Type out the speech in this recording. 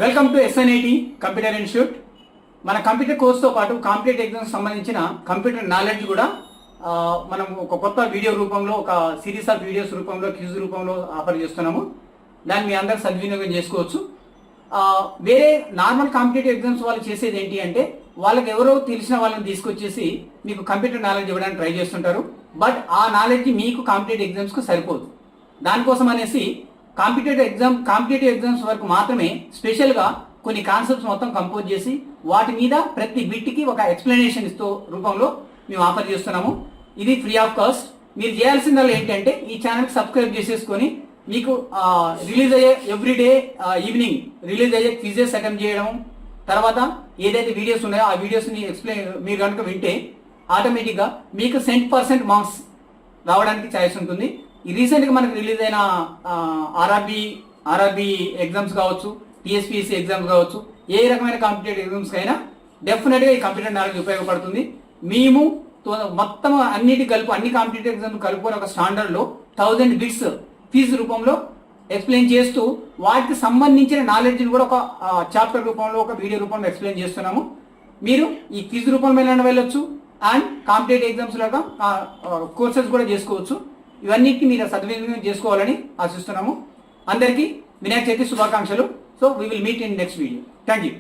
Welcome to SNIT computer institute. మన computer కోర్సుతో పాటు కాంపిటేటివ్ ఎగ్జామ్స్ సంబంధించిన కంప్యూటర్ నాలెడ్జ్ కూడా మనం ఒక కొత్త వీడియో రూపంలో, ఒక సిరీస్ ఆఫ్ వీడియోస్ రూపంలో, క్విజ్ రూపంలో ఆఫర్ చేస్తున్నాము. దాన్ని మీ అందరూ సద్వినియోగం చేసుకోవచ్చు. వేరే నార్మల్ కాంపిటేటివ్ ఎగ్జామ్స్ వాళ్ళు చేసేది ఏంటి అంటే, వాళ్ళకి ఎవరో తెలిసిన వాళ్ళని తీసుకొచ్చేసి మీకు కంప్యూటర్ నాలెడ్జ్ ఇవ్వడానికి ట్రై చేస్తుంటారు. బట్ ఆ నాలెడ్జ్ మీకు కాంపిటేటివ్ ఎగ్జామ్స్కు సరిపోదు. దానికోసం అనేసి కాంపిటేటివ్ ఎగ్జామ్స్ వరకు మాత్రమే స్పెషల్గా కొన్ని కాన్సెప్ట్స్ మొత్తం కంపోజ్ చేసి వాటి మీద ప్రతి బిట్కి ఒక ఎక్స్ప్లెనేషన్ ఇస్తూ రూపంలో మేము ఆఫర్ చేస్తున్నాము. ఇది ఫ్రీ ఆఫ్ కాస్ట్. మీరు చేయాల్సిందల్లా ఏంటంటే ఈ ఛానల్కి సబ్స్క్రైబ్ చేసేసుకొని మీకు రిలీజ్ అయ్యే ఎవ్రీడే ఈవినింగ్ రిలీజ్ అయ్యే క్విజెస్ అటెంప్ట్ చేయడం, తర్వాత ఏదైతే వీడియోస్ ఉన్నాయో ఆ వీడియోస్ని మీరు కనుక వింటే ఆటోమేటిక్గా మీకు 100% మార్క్స్ రావడానికి ఛాయిస్ ఉంటుంది. ఈ రీసెంట్గా మనకు రిలీజ్ అయిన ఆర్ఆర్బి ఎగ్జామ్స్ కావచ్చు, టీఎస్పీఎస్సీ ఎగ్జామ్స్ కావచ్చు, ఏ రకమైన కాంపిటేటివ్ ఎగ్జామ్స్కి అయినా డెఫినెట్గా ఈ కంప్యూటర్ నాలెడ్జ్ ఉపయోగపడుతుంది. మేము మొత్తం అన్ని కాంపిటేటివ్ ఎగ్జామ్స్ కలుపుకొని ఒక స్టాండర్డ్లో 1000 బిట్స్ ఫీజు రూపంలో ఎక్స్ప్లెయిన్ చేస్తూ వాటికి సంబంధించిన నాలెడ్జ్ని కూడా ఒక చాప్టర్ రూపంలో, ఒక వీడియో రూపంలో ఎక్స్ప్లెయిన్ చేస్తున్నాము. మీరు ఈ క్విజ్ రూపంలో వెళ్ళొచ్చు అండ్ కాంపిటేటివ్ ఎగ్జామ్స్ లాగా కోర్సెస్ కూడా చేసుకోవచ్చు. ఇవన్నిటిని మీరు సద్వినియోగం చేసుకోవాలని ఆశిస్తున్నాము. అందరికీ వినాయక చవితి శుభాకాంక్షలు. So we will meet in next video. Thank you.